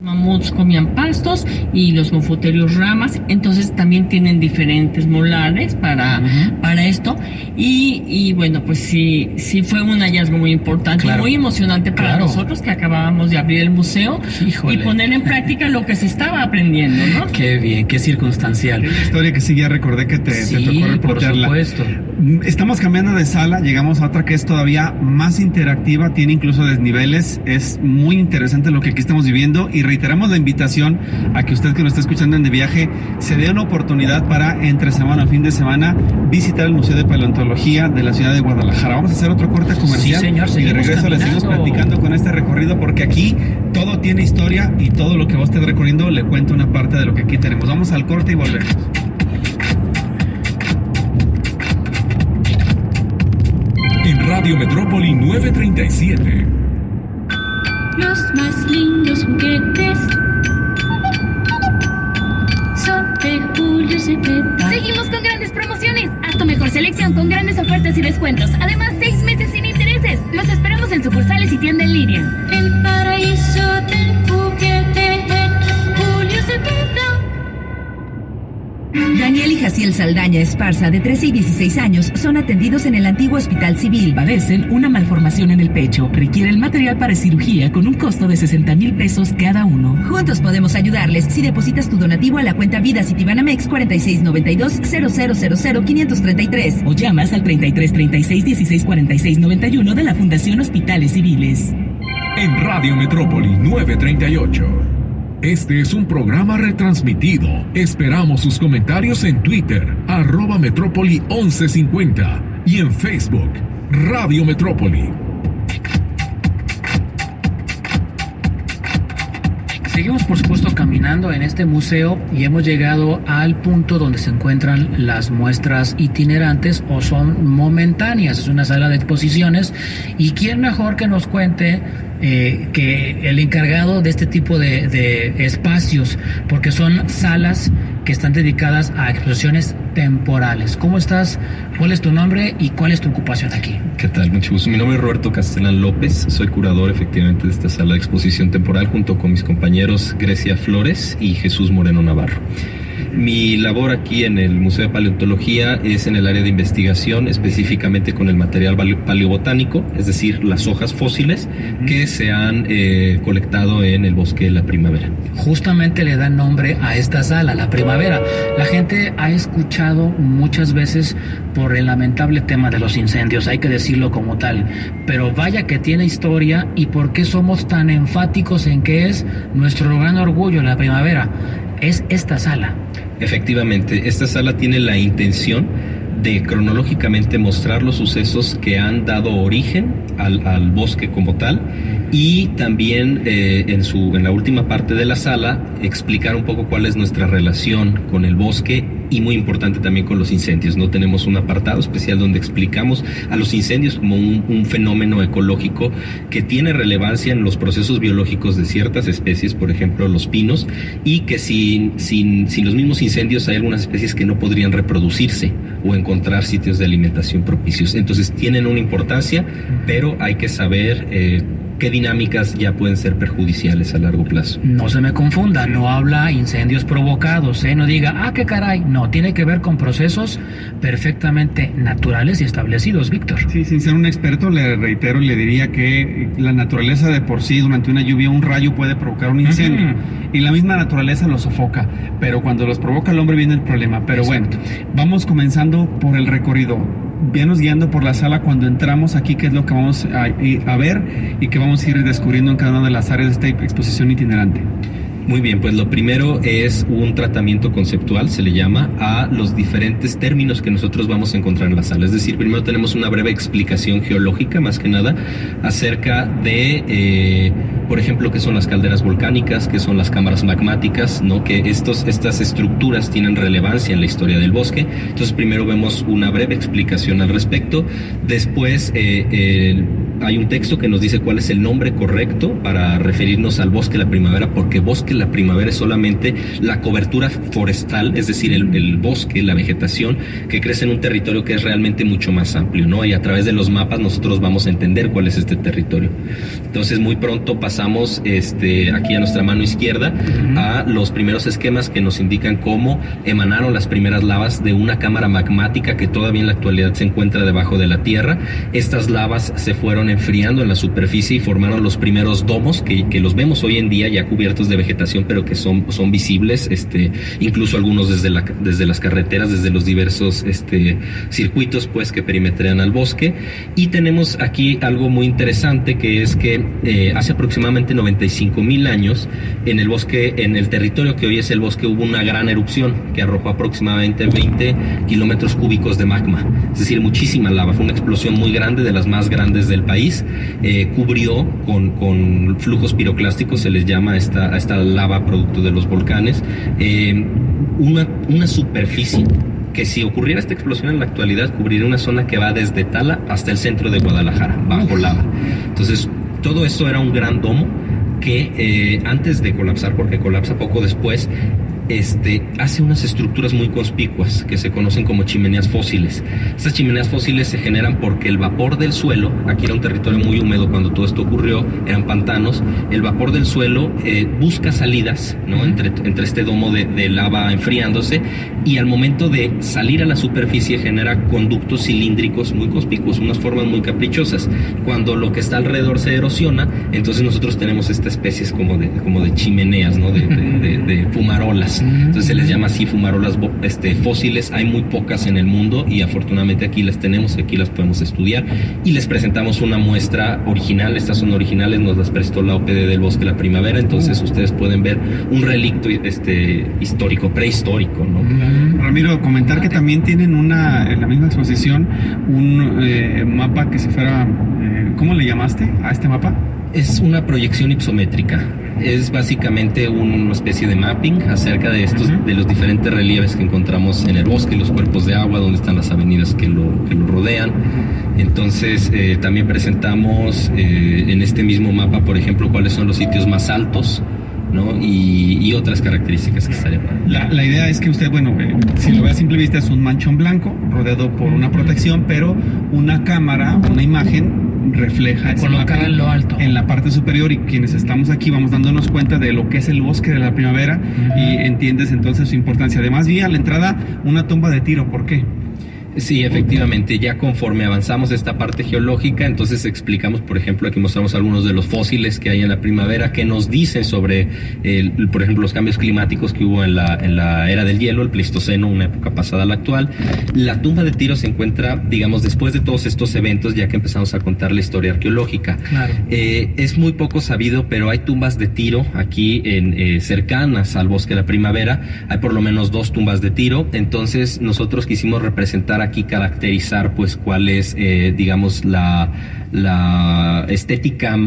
Mamuts comían pastos y los gofoterios ramas, entonces también tienen diferentes molares para esto. Y bueno, pues sí fue un hallazgo muy importante, Claro. muy emocionante para nosotros que acabábamos de abrir el museo. Híjole. Y poner en práctica lo que se estaba aprendiendo, ¿no? Qué bien, qué circunstancial. Hay una historia que sí, ya recordé que te tocó por reportearla. supuesto. Estamos cambiando de sala, llegamos a otra que es todavía más interactiva, tiene incluso desniveles, es muy interesante lo que aquí estamos viviendo y reiteramos la invitación a que usted que nos está escuchando en De Viaje se dé una oportunidad para entre semana o fin de semana visitar el Museo de Paleontología de la ciudad de Guadalajara. Vamos a hacer otro corte comercial. Sí, señor, y de regreso le seguimos platicando con este recorrido porque aquí todo tiene historia y todo lo que va usted recorriendo le cuenta una parte de lo que aquí tenemos. Vamos al corte y volvemos. En Radio Metrópoli 937. Los más lindos juguetes son de Julio Cepeda. Seguimos con grandes promociones. Haz tu mejor selección con grandes ofertas y descuentos. Además, 6 meses sin intereses. Los esperamos en sucursales y tienda en línea. El paraíso del juguete en Julio Cepeda. Daniel y Jaciel Saldaña Esparza, de 13 y 16 años, son atendidos en el antiguo Hospital Civil. Padecen una malformación en el pecho. Requieren material para cirugía con un costo de 60,000 pesos cada uno. Juntos podemos ayudarles si depositas tu donativo a la cuenta Vida Citibanamex 4692-0000-533. O llamas al 33 36 16 46 91 de la Fundación Hospitales Civiles. En Radio Metrópoli 938. Este es un programa retransmitido. Esperamos sus comentarios en Twitter, @Metrópoli 1150 y en Facebook, Radio Metrópoli. Seguimos, por supuesto, caminando en este museo y hemos llegado al punto donde se encuentran las muestras itinerantes o son momentáneas. Es una sala de exposiciones y quién mejor que nos cuente que el encargado de este tipo de espacios, porque son salas que están dedicadas a exposiciones temporales. ¿Cómo estás? ¿Cuál es tu nombre y cuál es tu ocupación aquí? ¿Qué tal? Mucho gusto. Mi nombre es Roberto Castellán López. Soy curador efectivamente de esta sala de exposición temporal junto con mis compañeros Grecia Flores y Jesús Moreno Navarro. Mi labor aquí en el Museo de Paleontología es en el área de investigación, específicamente con el material paleobotánico, es decir, las hojas fósiles que se han colectado en el bosque de la primavera. Justamente le dan nombre a esta sala, la primavera. La gente ha escuchado muchas veces por el lamentable tema de los incendios, hay que decirlo como tal, pero vaya que tiene historia y por qué somos tan enfáticos en que es nuestro gran orgullo la primavera. Es esta sala. Efectivamente, esta sala tiene la intención de cronológicamente mostrar los sucesos que han dado origen al bosque como tal y también en la última parte de la sala explicar un poco cuál es nuestra relación con el bosque y muy importante también con los incendios. No tenemos un apartado especial donde explicamos a los incendios como un fenómeno ecológico que tiene relevancia en los procesos biológicos de ciertas especies, por ejemplo los pinos, y que sin los mismos incendios hay algunas especies que no podrían reproducirse o encontrar sitios de alimentación propicios. Entonces tienen una importancia, pero hay que saber qué dinámicas ya pueden ser perjudiciales a largo plazo. No se me confunda, no habla incendios provocados, no diga, qué caray, no, tiene que ver con procesos perfectamente naturales y establecidos, Víctor. Sí, sin ser un experto, le reitero y le diría que la naturaleza de por sí, durante una lluvia, un rayo puede provocar un incendio, y la misma naturaleza lo sofoca, pero cuando los provoca el hombre viene el problema. Pero Exacto. Bueno, vamos comenzando por el recorrido. Venos guiando por la sala cuando entramos aquí, qué es lo que vamos a ver y que vamos a ir descubriendo en cada una de las áreas de esta exposición itinerante. Muy bien, pues lo primero es un tratamiento conceptual, se le llama, a los diferentes términos que nosotros vamos a encontrar en la sala. Es decir, primero tenemos una breve explicación geológica, más que nada, acerca de, por ejemplo, qué son las calderas volcánicas, qué son las cámaras magmáticas, ¿no? Que estas estructuras tienen relevancia en la historia del bosque. Entonces, primero vemos una breve explicación al respecto. Después, hay un texto que nos dice cuál es el nombre correcto para referirnos al bosque de la primavera, porque bosque de la primavera es solamente la cobertura forestal, es decir, el bosque, la vegetación que crece en un territorio que es realmente mucho más amplio, ¿no? Y a través de los mapas nosotros vamos a entender cuál es este territorio. Entonces muy pronto pasamos aquí a nuestra mano izquierda a los primeros esquemas que nos indican cómo emanaron las primeras lavas de una cámara magmática que todavía en la actualidad se encuentra debajo de la tierra. Estas lavas se fueron enfriando en la superficie y formaron los primeros domos que los vemos hoy en día ya cubiertos de vegetación, pero que son visibles, incluso algunos desde las carreteras, desde los diversos circuitos pues que perimetrean al bosque. Y tenemos aquí algo muy interesante, que es que hace aproximadamente 95,000 años en el bosque, en el territorio que hoy es el bosque, hubo una gran erupción que arrojó aproximadamente 20 kilómetros cúbicos de magma, es decir, muchísima lava. Fue una explosión muy grande, de las más grandes del país. Cubrió con flujos piroclásticos, se les llama a esta lava producto de los volcanes, una superficie que, si ocurriera esta explosión en la actualidad, cubriría una zona que va desde Tala hasta el centro de Guadalajara, bajo lava. Entonces, todo esto era un gran domo que antes de colapsar, porque colapsa poco después, hace unas estructuras muy conspicuas que se conocen como chimeneas fósiles. Estas chimeneas fósiles se generan porque el vapor del suelo, aquí era un territorio muy húmedo cuando todo esto ocurrió, eran pantanos, el vapor del suelo busca salidas, ¿no? entre este domo de lava enfriándose, y al momento de salir a la superficie genera conductos cilíndricos muy conspicuos, unas formas muy caprichosas. Cuando lo que está alrededor se erosiona, entonces nosotros tenemos esta especie como de chimeneas, ¿no? de fumarolas. Entonces se les llama así, fumarolas fósiles. Hay muy pocas en el mundo y afortunadamente aquí las tenemos, aquí las podemos estudiar, y les presentamos una muestra original. Estas son originales, nos las prestó la OPD del Bosque de la Primavera. Entonces ustedes pueden ver un relicto histórico, prehistórico, ¿no? Ramiro, comentar que también tienen en la misma exposición un mapa que si fuera, ¿cómo le llamaste a este mapa? Es una proyección hipométrica. Es básicamente una especie de mapping acerca de de los diferentes relieves que encontramos en el bosque, los cuerpos de agua, donde están las avenidas que lo rodean. Entonces también presentamos en este mismo mapa, por ejemplo, cuáles son los sitios más altos, ¿no? Y otras características que estarían. La idea es que usted, si lo ve a simple vista, es un manchón blanco rodeado por una protección, pero una cámara, una imagen refleja colocada en lo alto, en la parte superior, y quienes estamos aquí vamos dándonos cuenta de lo que es el Bosque de la Primavera y entiendes entonces su importancia. Además, vi a la entrada una tumba de tiro. ¿Por qué? Sí, efectivamente, ya conforme avanzamos esta parte geológica, entonces explicamos, por ejemplo, aquí mostramos algunos de los fósiles que hay en la primavera que nos dicen sobre, por ejemplo, los cambios climáticos que hubo en la era del hielo, el Pleistoceno, una época pasada a la actual. La tumba de Tiro se encuentra, digamos, después de todos estos eventos, ya que empezamos a contar la historia arqueológica. Claro. Es muy poco sabido, pero hay tumbas de Tiro aquí cercanas al Bosque de la Primavera. Hay por lo menos 2 tumbas de Tiro. Entonces nosotros quisimos representar aquí, caracterizar pues cuál es digamos la estética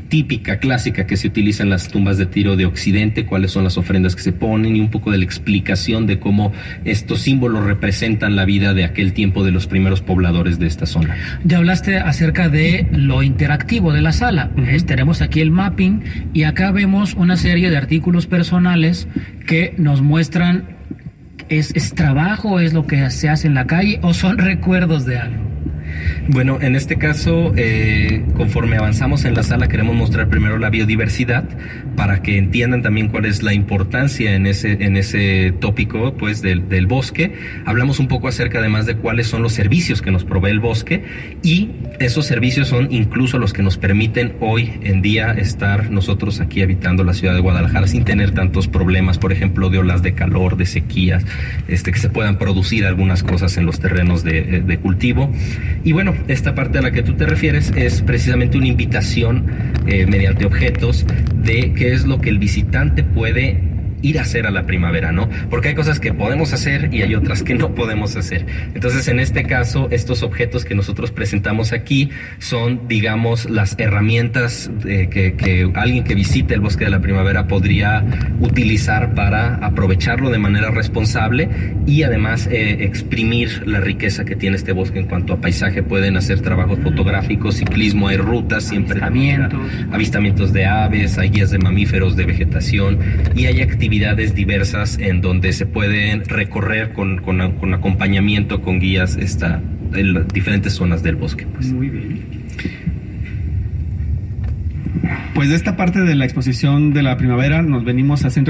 típica, clásica que se utiliza en las tumbas de Tiro de Occidente, cuáles son las ofrendas que se ponen y un poco de la explicación de cómo estos símbolos representan la vida de aquel tiempo de los primeros pobladores de esta zona. Ya hablaste acerca de lo interactivo de la sala. Tenemos aquí el mapping y acá vemos una serie de artículos personales que nos muestran. ¿Es trabajo, es lo que se hace en la calle o son recuerdos de algo? Bueno, en este caso, conforme avanzamos en la sala, queremos mostrar primero la biodiversidad para que entiendan también cuál es la importancia en ese tópico pues del bosque. Hablamos un poco acerca además de cuáles son los servicios que nos provee el bosque, y esos servicios son incluso los que nos permiten hoy en día estar nosotros aquí habitando la ciudad de Guadalajara sin tener tantos problemas, por ejemplo, de olas de calor, de sequías, que se puedan producir algunas cosas en los terrenos de cultivo. Y bueno, esta parte a la que tú te refieres es precisamente una invitación mediante objetos de qué es lo que el visitante puede ir a hacer a la primavera, ¿no? Porque hay cosas que podemos hacer y hay otras que no podemos hacer. Entonces, en este caso, estos objetos que nosotros presentamos aquí son, digamos, las herramientas que alguien que visite el Bosque de la Primavera podría utilizar para aprovecharlo de manera responsable y además exprimir la riqueza que tiene este bosque en cuanto a paisaje. Pueden hacer trabajos fotográficos, ciclismo, hay rutas, siempre avistamientos de aves, hay guías de mamíferos, de vegetación, y hay actividades diversas en donde se pueden recorrer con acompañamiento, con guías, en las diferentes zonas del bosque. Pues. Muy bien. Pues de esta parte de la exposición de la primavera nos venimos al Centro de